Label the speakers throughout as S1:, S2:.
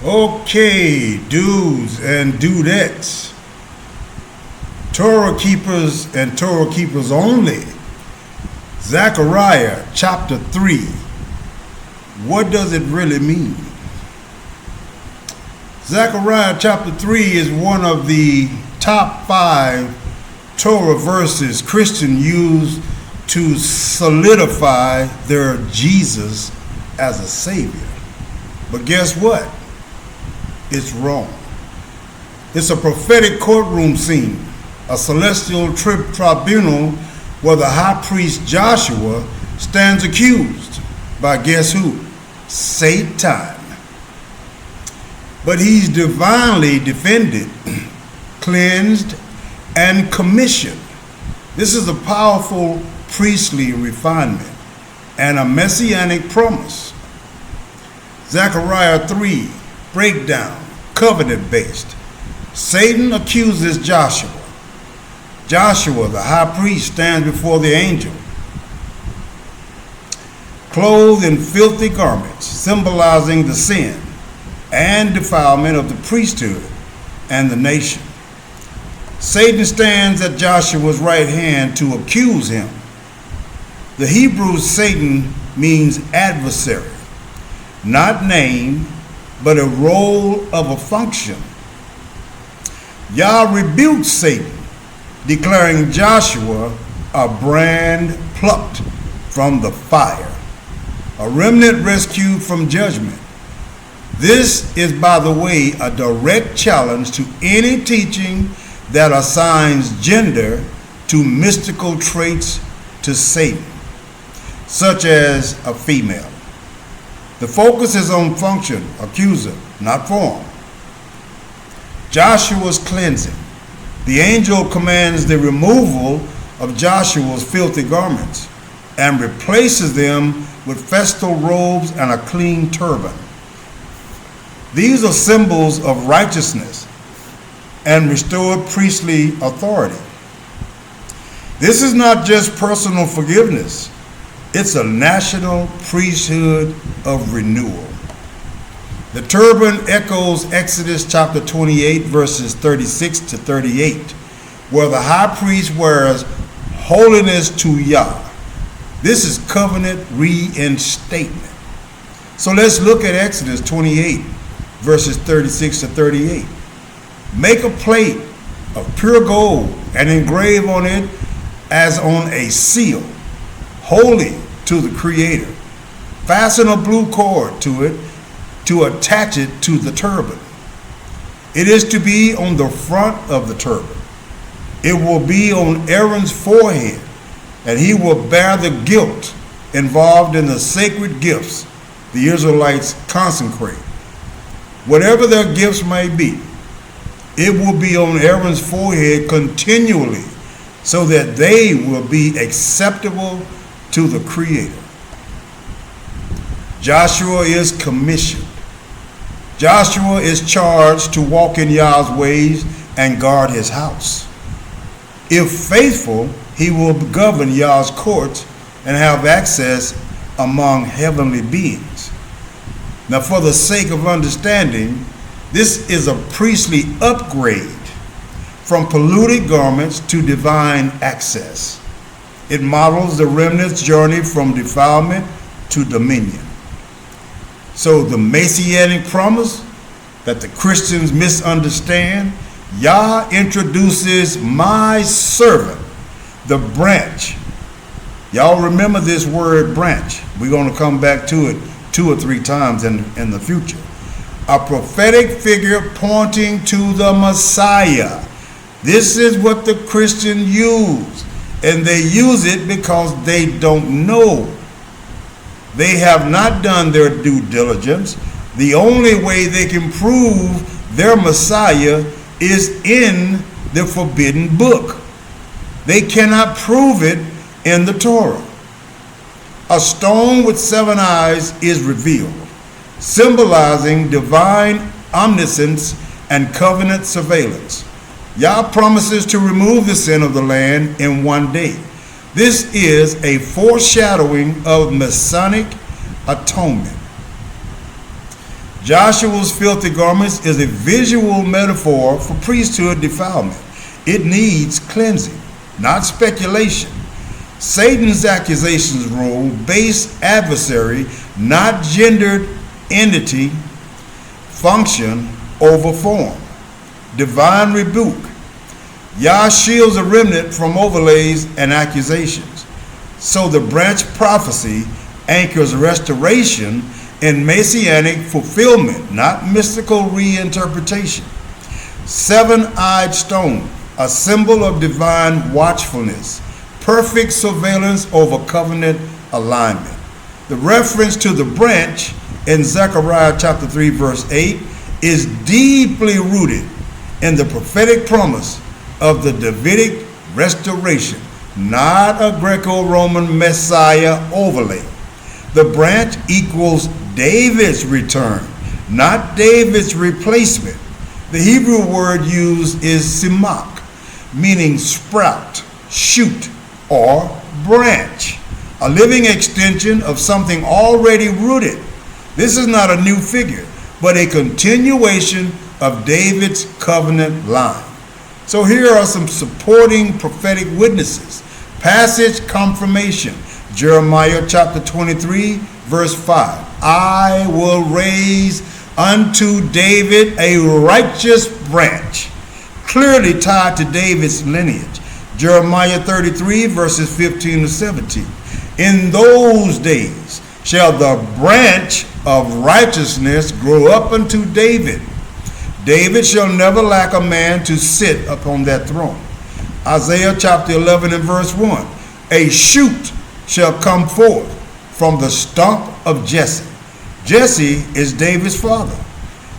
S1: Okay, dudes and dudettes, Torah keepers and Torah keepers only. Zachariah chapter 3. What does it really mean? Zechariah chapter 3 is one of the top 5 Torah verses Christians use to solidify their Jesus as a Savior. But guess what? It's wrong. It's a prophetic courtroom scene, a celestial tribunal where the high priest Joshua stands accused by guess who? Satan. But he's divinely defended, cleansed, and commissioned. This is a powerful priestly refinement and a messianic promise. Zechariah 3, breakdown, covenant-based. Satan accuses Joshua. Joshua, the high priest, stands before the angel, clothed in filthy garments, symbolizing the sin and defilement of the priesthood and the nation. Satan stands at Joshua's right hand to accuse him. The Hebrew Satan means adversary, not name, but a role of a function. Yah rebuked Satan, declaring Joshua a brand plucked from the fire, a remnant rescued from judgment. This is, by the way, a direct challenge to any teaching that assigns gender to mystical traits to Satan, such as a female. The focus is on function, accuser, not form. Joshua's cleansing. The angel commands the removal of Joshua's filthy garments and replaces them with festal robes and a clean turban. These are symbols of righteousness and restored priestly authority. This is not just personal forgiveness. It's a national priesthood of renewal. The turban echoes Exodus chapter 28, verses 36 to 38, where the high priest wears holiness to Yah. This is covenant reinstatement. So let's look at Exodus 28, verses 36 to 38. Make a plate of pure gold and engrave on it as on a seal, holy to the Creator. Fasten a blue cord to it to attach it to the turban. It is to be on the front of the turban. It will be on Aaron's forehead, and he will bear the guilt involved in the sacred gifts the Israelites consecrate. Whatever their gifts may be, it will be on Aaron's forehead continually so that they will be acceptable to the Creator. Joshua is commissioned. Joshua is charged to walk in Yah's ways and guard his house. If faithful, he will govern Yah's courts and have access among heavenly beings. Now, for the sake of understanding, this is a priestly upgrade from polluted garments to divine access. It models the remnant's journey from defilement to dominion. So the messianic promise that the Christians misunderstand, Yah introduces my servant, the branch. Y'all remember this word branch. We're going to come back to it 2 or 3 times in the future. A prophetic figure pointing to the Messiah. This is what the Christians use, and they use it because they don't know. They have not done their due diligence. The only way they can prove their Messiah is in the forbidden book. They cannot prove it in the Torah. A stone with 7 eyes is revealed, symbolizing divine omniscience and covenant surveillance. Yah promises to remove the sin of the land in one day. This is a foreshadowing of Messianic atonement. Joshua's filthy garments is a visual metaphor for priesthood defilement. It needs cleansing, not speculation. Satan's accusations rule base adversary, not gendered entity, function over form. Divine rebuke. Yah shields a remnant from overlays and accusations. So the branch prophecy anchors restoration in messianic fulfillment, not mystical reinterpretation. Seven-eyed stone, a symbol of divine watchfulness, perfect surveillance over covenant alignment. The reference to the branch in Zachariah chapter 3 verse 8 is deeply rooted in the prophetic promise of the Davidic restoration, not a Greco-Roman Messiah overlay. The branch equals David's return, not David's replacement. The Hebrew word used is simak, meaning sprout, shoot, or branch, a living extension of something already rooted. This is not a new figure, but a continuation of David's covenant line. So here are some supporting prophetic witnesses. Passage confirmation. Jeremiah chapter 23, verse 5. I will raise unto David a righteous branch, clearly tied to David's lineage. Jeremiah 33, verses 15 to 17. In those days shall the branch of righteousness grow up unto David. David shall never lack a man to sit upon that throne. Isaiah chapter 11 and verse 1. A shoot shall come forth from the stump of Jesse. Jesse is David's father.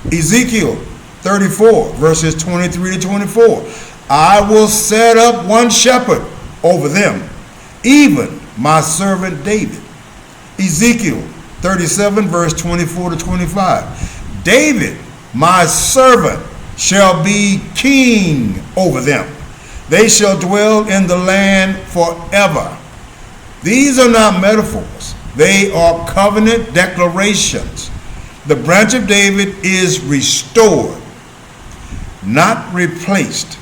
S1: Ezekiel 34 verses 23 to 24. I will set up one shepherd over them, even my servant David. Ezekiel 37 verse 24 to 25. David, my servant, shall be king over them. They shall dwell in the land forever. These are not metaphors. They are covenant declarations. The branch of David is restored, not replaced.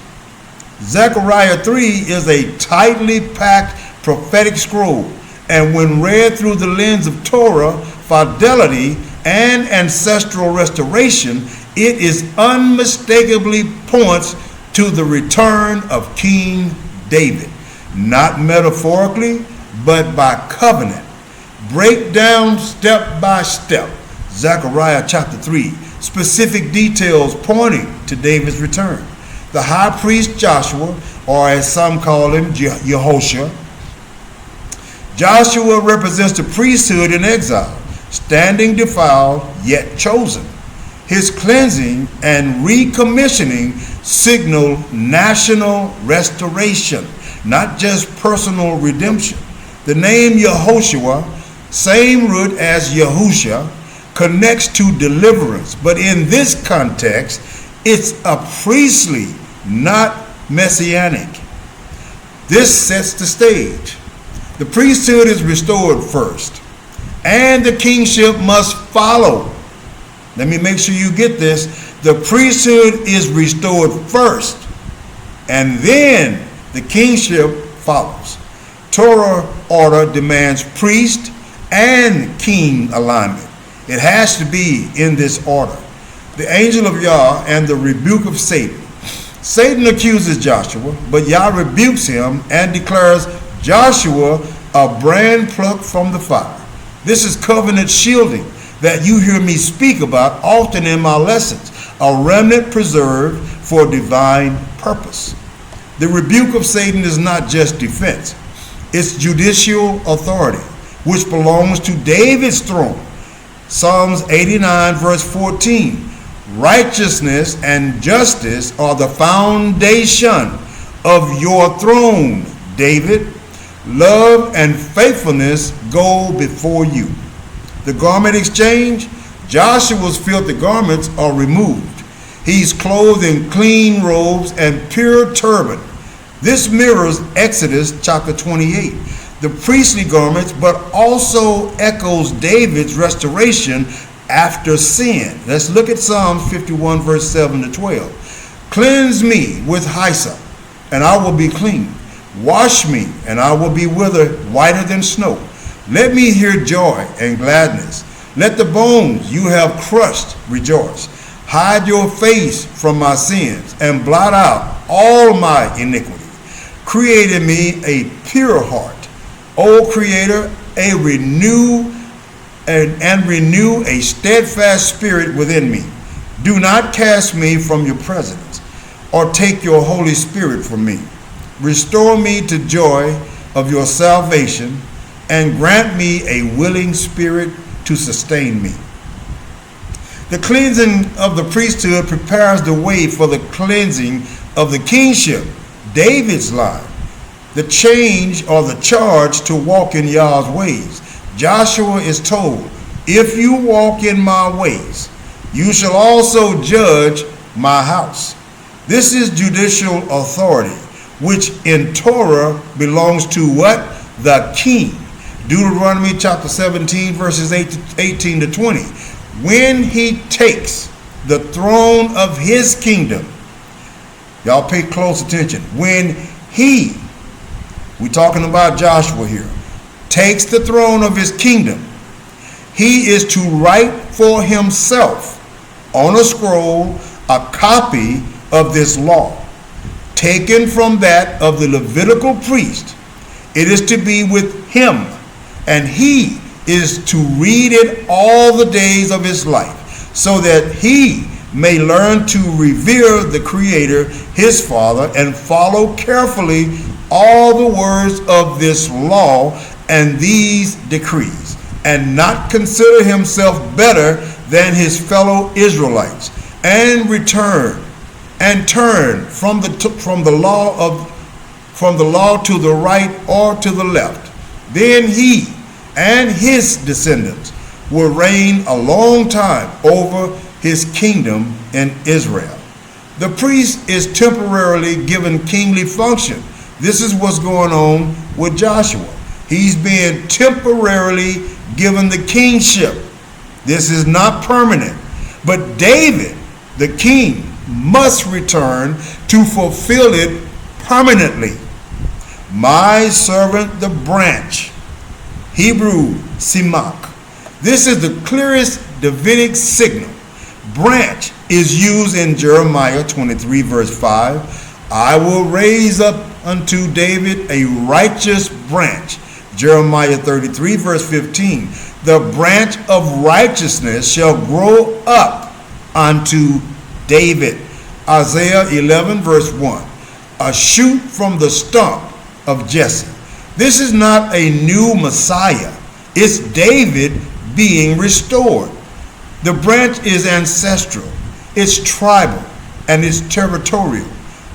S1: Zechariah 3 is a tightly packed prophetic scroll, and when read through the lens of Torah, fidelity, and ancestral restoration, it is unmistakably points to the return of King David, not metaphorically, but by covenant. Break down step by step. Zechariah chapter 3, specific details pointing to David's return. The high priest Joshua, or as some call him, Yehoshua. Joshua represents the priesthood in exile, standing defiled yet chosen. His cleansing and recommissioning signal national restoration, not just personal redemption. The name Yehoshua, same root as Yahusha, connects to deliverance, but in this context, it's a priestly, not messianic. This sets the stage. The priesthood is restored first, and the kingship must follow. Let me make sure you get this. The priesthood is restored first, and then the kingship follows. Torah order demands priest and king alignment. It has to be in this order. The angel of Yah and the rebuke of Satan. Satan accuses Joshua, but Yah rebukes him and declares Joshua a brand plucked from the fire. This is covenant shielding that you hear me speak about often in my lessons, a remnant preserved for divine purpose. The rebuke of Satan is not just defense. It's judicial authority, which belongs to David's throne. Psalms 89 verse 14. Righteousness and justice are the foundation of your throne, David. Love and faithfulness go before you. The garment exchange, Joshua's filthy garments are removed. He's clothed in clean robes and pure turban. This mirrors Exodus chapter 28, the priestly garments, but also echoes David's restoration after sin. Let's look at Psalms 51, verse 7 to 12. Cleanse me with hyssop, and I will be clean. Wash me, and I will be whiter than snow. Let me hear joy and gladness. Let the bones you have crushed rejoice. Hide your face from my sins, and blot out all my iniquity. Create in me a pure heart, O Creator, renew a steadfast spirit within me. Do not cast me from your presence, or take your Holy Spirit from me. Restore me to joy of your salvation, and grant me a willing spirit to sustain me. The cleansing of the priesthood prepares the way for the cleansing of the kingship, David's line. The change or the charge to walk in Yah's ways. Joshua is told, if you walk in my ways, you shall also judge my house. This is judicial authority, which in Torah belongs to what? The king. Deuteronomy chapter 17, verses 18 to 20. When he takes the throne of his kingdom, y'all pay close attention. When we're talking about Joshua here, takes the throne of his kingdom, he is to write for himself on a scroll a copy of this law, taken from that of the Levitical priest. It is to be with him, and he is to read it all the days of his life, so that he may learn to revere the Creator, his Father, and follow carefully all the words of this law and these decrees, and not consider himself better than his fellow Israelites, and turn from the law to the right or to the left. Then he and his descendants will reign a long time over his kingdom in Israel. The priest is temporarily given kingly function. This is what's going on with Joshua. He's being temporarily given the kingship. This is not permanent. But David, the king, must return to fulfill it permanently. My servant, the branch, Hebrew Simak. This is the clearest Davidic signal. Branch is used in Jeremiah 23, verse 5. I will raise up unto David a righteous branch. Jeremiah 33, verse 15. The branch of righteousness shall grow up unto David. Isaiah 11, verse 1. A shoot from the stump of Jesse. This is not a new Messiah. It's David being restored. The branch is ancestral, it's tribal, and it's territorial.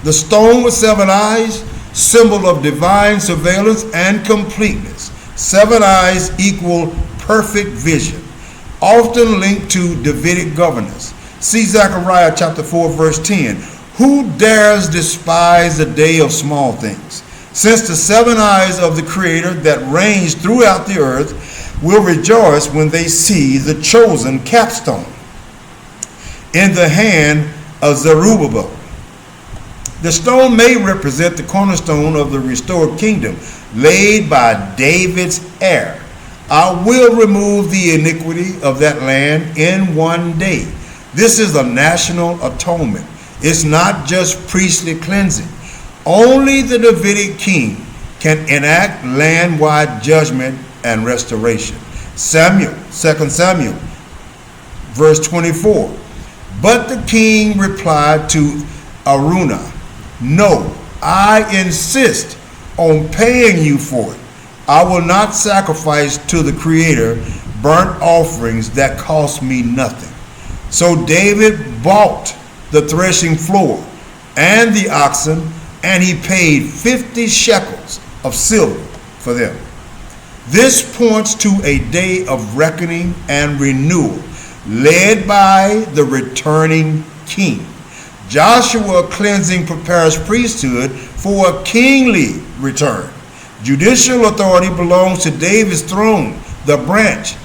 S1: The stone with 7 eyes, symbol of divine surveillance and completeness. 7 eyes equal perfect vision, often linked to Davidic governance. See Zachariah chapter 4, verse 10. Who dares despise the day of small things? Since the 7 eyes of the Creator that reigns throughout the earth will rejoice when they see the chosen capstone in the hand of Zerubbabel. The stone may represent the cornerstone of the restored kingdom laid by David's heir. I will remove the iniquity of that land in one day. This is a national atonement. It's not just priestly cleansing. Only the Davidic king can enact land-wide judgment and restoration. 2 Samuel, verse 24. But the king replied to Araunah, no, I insist on paying you for it. I will not sacrifice to the Creator burnt offerings that cost me nothing. So David bought the threshing floor and the oxen, and he paid 50 shekels of silver for them. This points to a day of reckoning and renewal, led by the returning king. Joshua cleansing prepares priesthood for a kingly return. Judicial authority belongs to David's throne, the branch.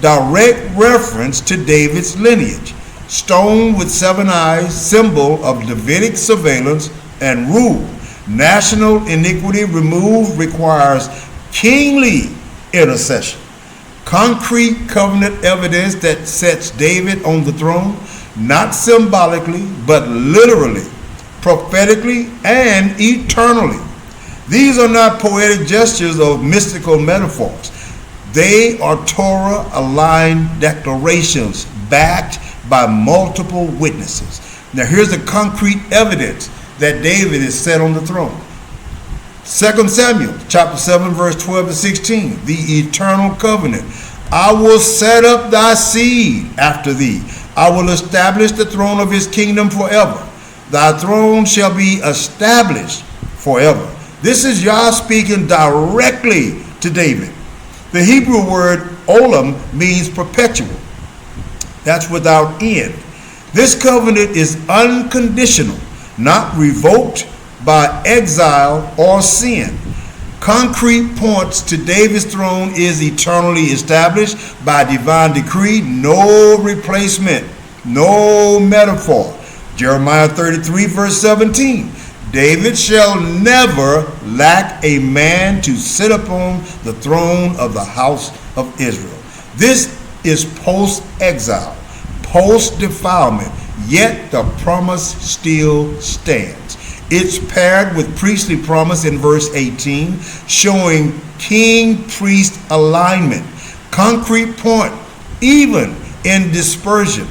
S1: direct reference to David's lineage. Stone with 7 eyes, symbol of Davidic surveillance and rule. National iniquity removed requires kingly intercession. Concrete covenant evidence that sets David on the throne, not symbolically, but literally, prophetically, and eternally. These are not poetic gestures of mystical metaphors. They are Torah-aligned declarations backed by multiple witnesses. Now here's the concrete evidence that David is set on the throne. 2 Samuel chapter 7 verse 12 to 16, the eternal covenant. I will set up thy seed after thee. I will establish the throne of his kingdom forever. Thy throne shall be established forever. This is Yah speaking directly to David. The Hebrew word olam means perpetual. That's without end. This covenant is unconditional, not revoked by exile or sin. Concrete points to David's throne is eternally established by divine decree, no replacement, no metaphor. Jeremiah 33 verse 17. David shall never lack a man to sit upon the throne of the house of Israel. This is post-exile, post-defilement, yet the promise still stands. It's paired with priestly promise in verse 18, showing king-priest alignment. Concrete point, even in dispersion,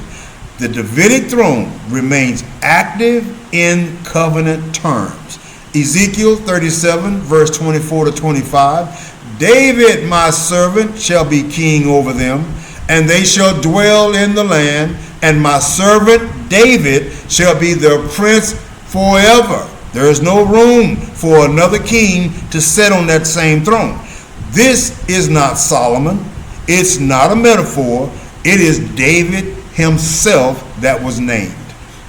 S1: the Davidic throne remains active in covenant terms. Ezekiel 37 verse 24 to 25, David my servant shall be king over them, and they shall dwell in the land, and my servant David shall be their prince forever. There is no room for another king to sit on that same throne. This is not Solomon. It's not a metaphor. It is David himself that was named.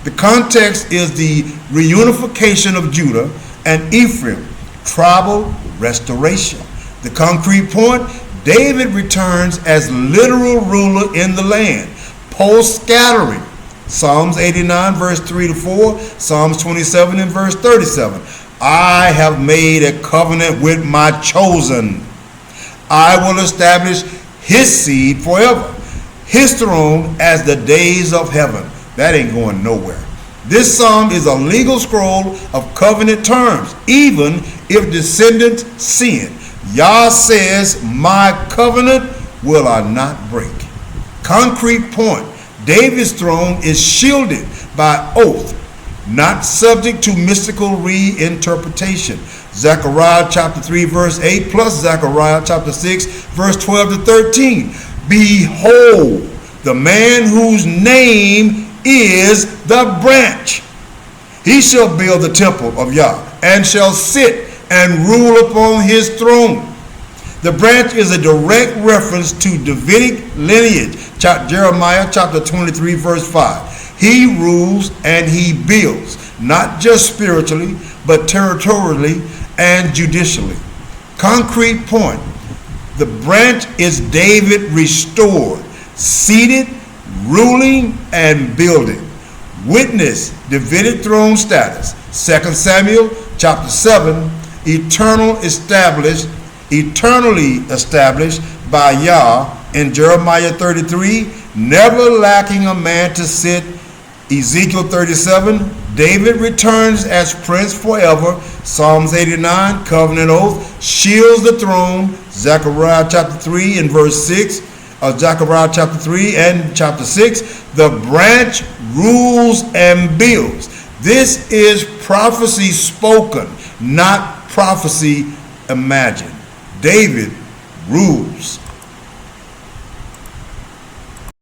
S1: The context is the reunification of Judah and Ephraim, tribal restoration. The concrete point, David returns as literal ruler in the land, post-scattering. Psalms 89 verse 3 to 4, Psalms 27 and verse 37. I have made a covenant with my chosen. I will establish his seed forever, his throne as the days of heaven. That ain't going nowhere. This psalm is a legal scroll of covenant terms, even if descendants sin. Yah says, my covenant will I not break. Concrete point, David's throne is shielded by oath, not subject to mystical reinterpretation. Zachariah chapter 3 verse 8 plus Zachariah chapter 6 verse 12 to 13. Behold, the man whose name is the branch. He shall build the temple of Yah and shall sit and rule upon his throne. The branch is a direct reference to Davidic lineage. Jeremiah chapter 23 verse 5. He rules and he builds, not just spiritually, but territorially and judicially. Concrete point, the branch is David restored, seated, ruling, and building. Witness Davidic throne status. 2 Samuel chapter 7, eternally established by Yah. In Jeremiah 33, never lacking a man to sit. Ezekiel 37, David returns as prince forever. Psalms 89, covenant oath, shields the throne. Zechariah chapter 3 and verse 6, Zechariah chapter 3 and chapter 6, the branch rules and builds. This is prophecy spoken, not prophecy imagined. David rules